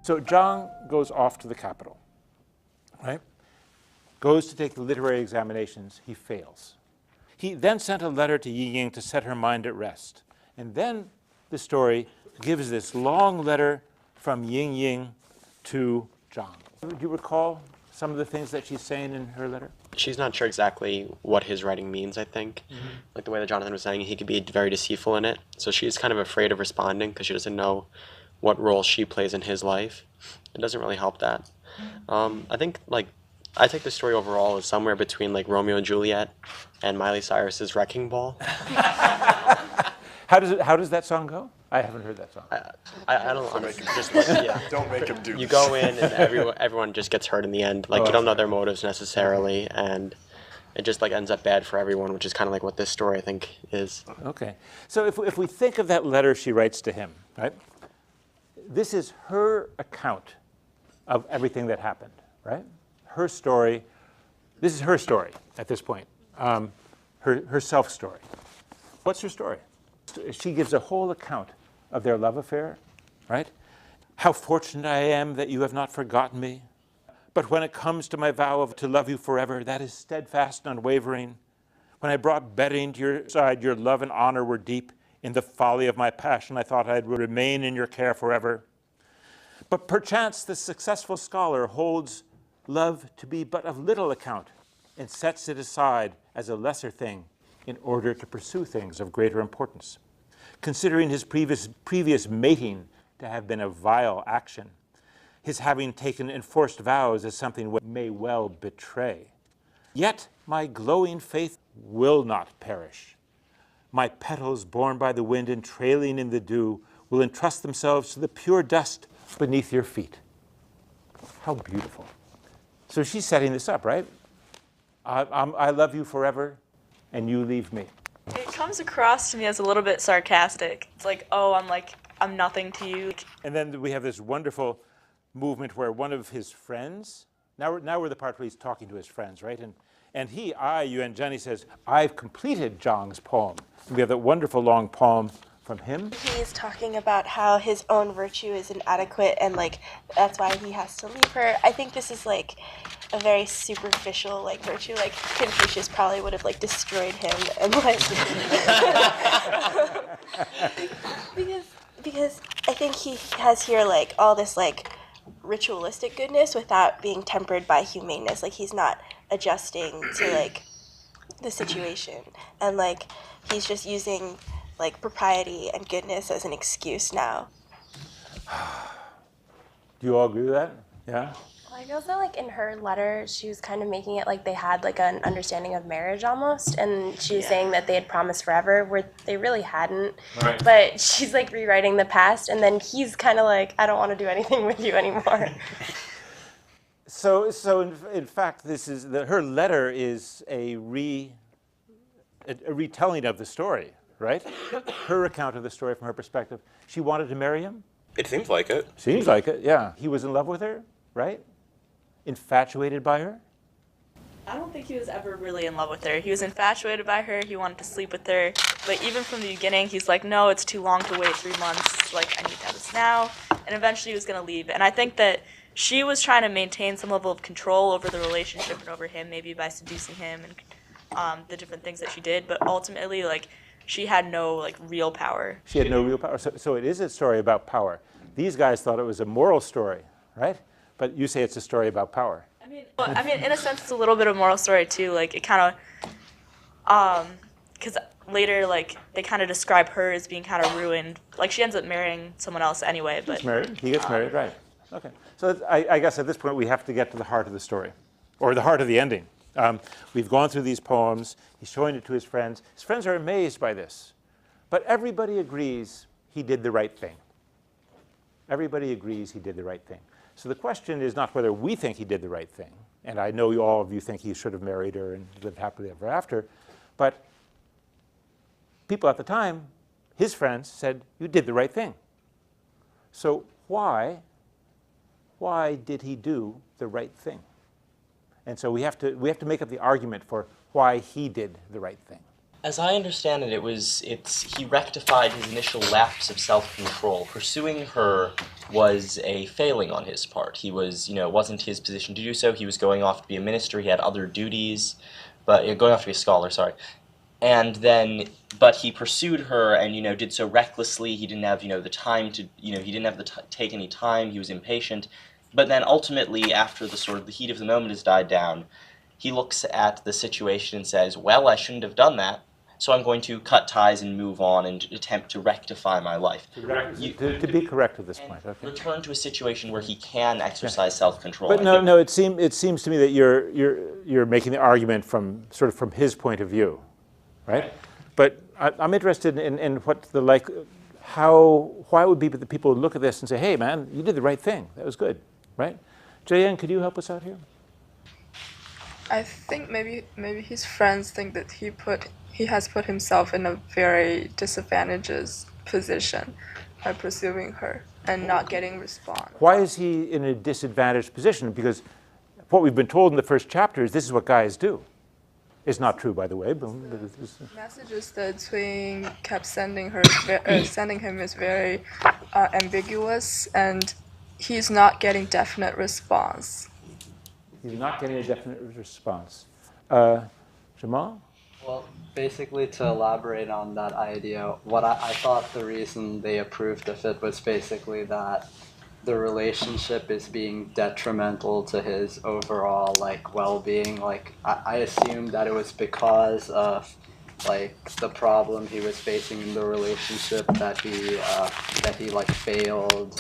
So Zhang goes off to the capital, right? Goes to take the literary examinations. He fails. He then sent a letter to Yi Ying to set her mind at rest. And then the story gives this long letter from Ying Ying to Zhang. Do you recall some of the things that she's saying in her letter? She's not sure exactly what his writing means, I think. Like the way that Jonathan was saying, he could be very deceitful in it. So she's kind of afraid of responding because she doesn't know what role she plays in his life. It doesn't really help that. I think, like, I take the story overall as somewhere between, like, Romeo and Juliet and Miley Cyrus's Wrecking Ball. How does that song go? I haven't heard that song. I don't honestly just like, yeah. Don't make him do this. You go in and everyone just gets hurt in the end. Like, you don't know their motives necessarily, and it just like ends up bad for everyone, which is kind of like what this story I think is. Okay. So if we think of that letter she writes to him, right? This is her account of everything that happened, right? Her story. This is her story at this point. Her self-story. What's her story? She gives a whole account of their love affair, right? How fortunate I am that you have not forgotten me. But when it comes to my vow to love you forever, that is steadfast and unwavering. When I brought bedding to your side, your love and honor were deep. In the folly of my passion, I thought I would remain in your care forever. But perchance the successful scholar holds love to be but of little account and sets it aside as a lesser thing in order to pursue things of greater importance. Considering his previous mating to have been a vile action, his having taken enforced vows as something which may well betray. Yet my glowing faith will not perish. My petals borne by the wind and trailing in the dew will entrust themselves to the pure dust beneath your feet. How beautiful. So she's setting this up, right? I love you forever, and you leave me. It comes across to me as a little bit sarcastic. It's like, oh, I'm nothing to you. And then we have this wonderful movement where one of his friends, now we're the part where he's talking to his friends, right? And Yuan Zhenyi says, I've completed Zhang's poem. And we have that wonderful long poem from him. He's talking about how his own virtue is inadequate and like that's why he has to leave her. I think this is like a very superficial like virtue. Like Confucius probably would have like destroyed him and like because I think he has here like all this like ritualistic goodness without being tempered by humaneness. Like he's not adjusting to like the situation and like he's just using like propriety and goodness as an excuse now. Do you all agree with that? Yeah? Well, I feel so like in her letter, she was kind of making it like they had like an understanding of marriage almost, and she was saying that they had promised forever, where they really hadn't. Right. But she's like rewriting the past, and then he's kind of like, I don't want to do anything with you anymore. So in fact, her letter is a retelling of the story, right? Her account of the story from her perspective. She wanted to marry him? It seems like it. Seems like it, yeah. He was in love with her, right? Infatuated by her? I don't think he was ever really in love with her. He was infatuated by her. He wanted to sleep with her. But even from the beginning, he's like, no, it's too long to wait 3 months. Like, I need to have this now. And eventually he was going to leave. And I think that she was trying to maintain some level of control over the relationship and over him, maybe by seducing him and the different things that she did. But ultimately, like, she had no like real power. She had no real power. So it is a story about power. These guys thought it was a moral story, right? But you say it's a story about power. I mean, in a sense, it's a little bit of a moral story too. Like it kind of, because later, like they kind of describe her as being kind of ruined. Like she ends up marrying someone else anyway. But He gets married, right? Okay. So I guess at this point we have to get to the heart of the story, or the heart of the ending. We've gone through these poems. He's showing it to his friends. His friends are amazed by this. But everybody agrees he did the right thing. Everybody agrees he did the right thing. So the question is not whether we think he did the right thing, and I know all of you think he should have married her and lived happily ever after, but people at the time, his friends, said, you did the right thing. So why did he do the right thing? And so we have to make up the argument for why he did the right thing. As I understand it, he rectified his initial lapse of self-control. Pursuing her was a failing on his part. He was, it wasn't his position to do so. He was going off to be a minister. He had other duties, but going off to be a scholar, sorry. And then, but he pursued her and, did so recklessly. He didn't have, the time to, he didn't have take any time. He was impatient. But then ultimately, after the sort of the heat of the moment has died down, he looks at the situation and says, well, I shouldn't have done that, so I'm going to cut ties and move on and attempt to rectify my life. To be correct at this point, okay. Return to a situation where he can exercise self-control. But no, it seems to me that you're making the argument from his point of view, right? But I'm interested in what why would be the people who look at this and say, hey, man, you did the right thing. That was good, right? Jayan, could you help us out here? I think maybe his friends think that he has put himself in a very disadvantageous position by pursuing her and not getting response. Why is he in a disadvantaged position? Because what we've been told in the first chapter is this is what guys do. It's not true, by the way. But Messages that Cui kept sending him is very ambiguous, and he's not getting definite response. he's not getting a definite response. Jamal? Well, basically to elaborate on that idea, what I thought the reason they approved of it was basically that the relationship is being detrimental to his overall well-being. I assumed that it was because of the problem he was facing in the relationship that he failed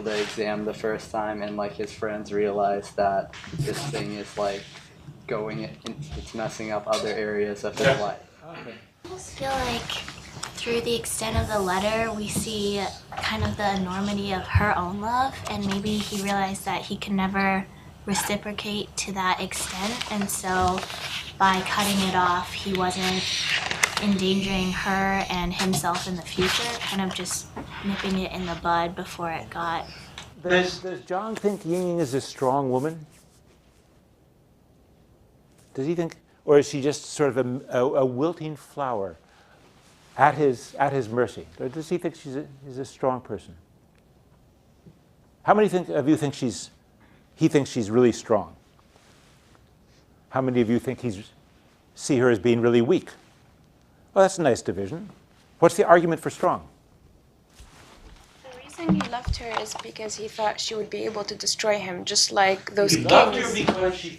the exam the first time, and his friends realized that this thing is it's messing up other areas of his life. Okay. I just feel like through the extent of the letter, we see kind of the enormity of her own love, and maybe he realized that he can never reciprocate to that extent, and so by cutting it off, he wasn't endangering her and himself in the future, kind of just nipping it in the bud before it got... Does John think Ying is a strong woman? Does he think, or is she just sort of a wilting flower at his mercy? Or does he think she's a strong person? How many of you think he thinks she's really strong? How many of you think see her as being really weak? Well, that's a nice division. What's the argument for strong? The reason he left her is because he thought she would be able to destroy him, just like those He kings. loved her because he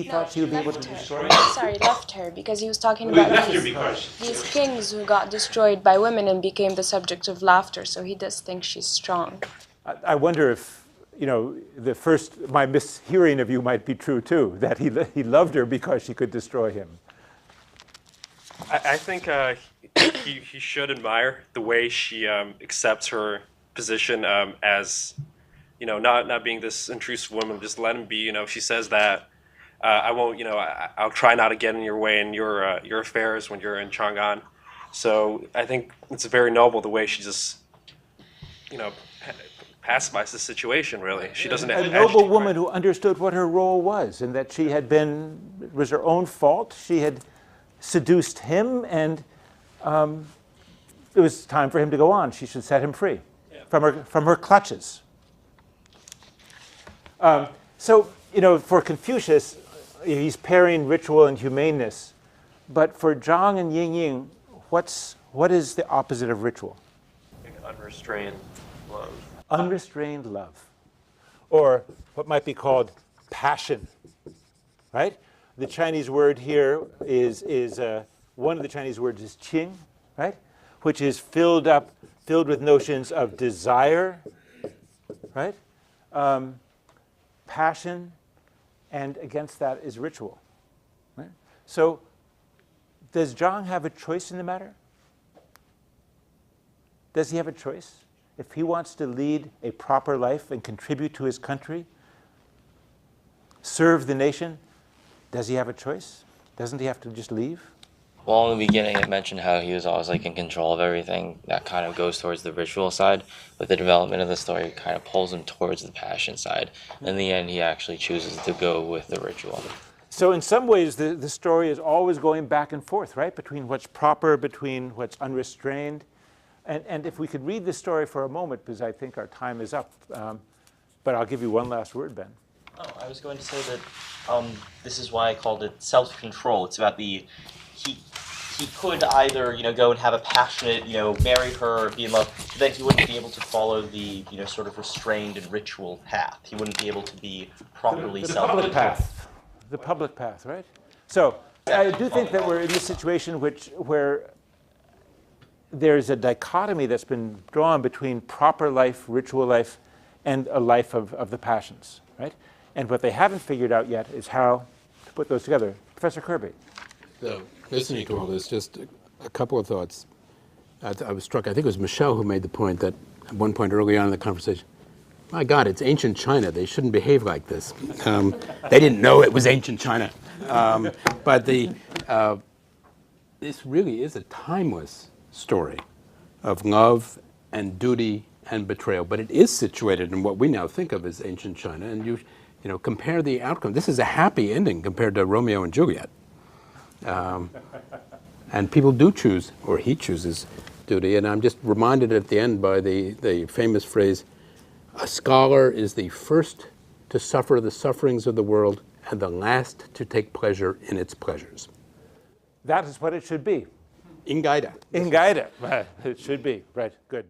thought she would be able to destroy him? Sorry, left her because he was talking about these kings who got destroyed by women and became the subject of laughter, so he does think she's strong. I wonder if, my mishearing of you might be true too, that he loved her because she could destroy him. I think he should admire the way she accepts her position as, not being this intrusive woman. Just let him be. She says that I won't. I'll try not to get in your way in your affairs when you're in Chang'an. So I think it's very noble the way she just, pacifies the situation. Really, she doesn't. A noble woman who understood what her role was, and that it was her own fault. She had seduced him, and it was time for him to go on. She should set him free from her clutches. So, for Confucius, he's pairing ritual and humaneness. But for Zhang and Ying, what is the opposite of ritual? Unrestrained love. Unrestrained love, or what might be called passion, right? The Chinese word here is one of the Chinese words is qing, right? Which is filled with notions of desire, right? Passion, and against that is ritual, right? So, does Zhang have a choice in the matter? Does he have a choice? If he wants to lead a proper life and contribute to his country, serve the nation, does he have a choice? Doesn't he have to just leave? Well, in the beginning, it mentioned how he was always in control of everything. That kind of goes towards the ritual side, but the development of the story kind of pulls him towards the passion side. In the end, he actually chooses to go with the ritual. So in some ways, the story is always going back and forth, right? Between what's proper, between what's unrestrained. And if we could read this story for a moment, because I think our time is up, but I'll give you one last word, Ben. Oh, I was going to say that this is why I called it self-control. It's about he could either go and have a passionate marry her or be in love, but then he wouldn't be able to follow the sort of restrained and ritual path. He wouldn't be able to be properly The public path. The public path, right? So I do think that we're in this situation where there's a dichotomy that's been drawn between proper life, ritual life, and a life of the passions, right? And what they haven't figured out yet is how to put those together. Professor Kirby. So, listening to all this, just a couple of thoughts. I was struck, I think it was Michelle who made the point that at one point early on in the conversation, my God, it's ancient China. They shouldn't behave like this. They didn't know it was ancient China. But this really is a timeless story of love and duty and betrayal, but it is situated in what we now think of as ancient China. And you compare the outcome. This is a happy ending compared to Romeo and Juliet. And people do choose, or he chooses, duty. And I'm just reminded at the end by the famous phrase, a scholar is the first to suffer the sufferings of the world and the last to take pleasure in its pleasures. That is what it should be. In Gaida. In Gaida, right. It should be. Right, good.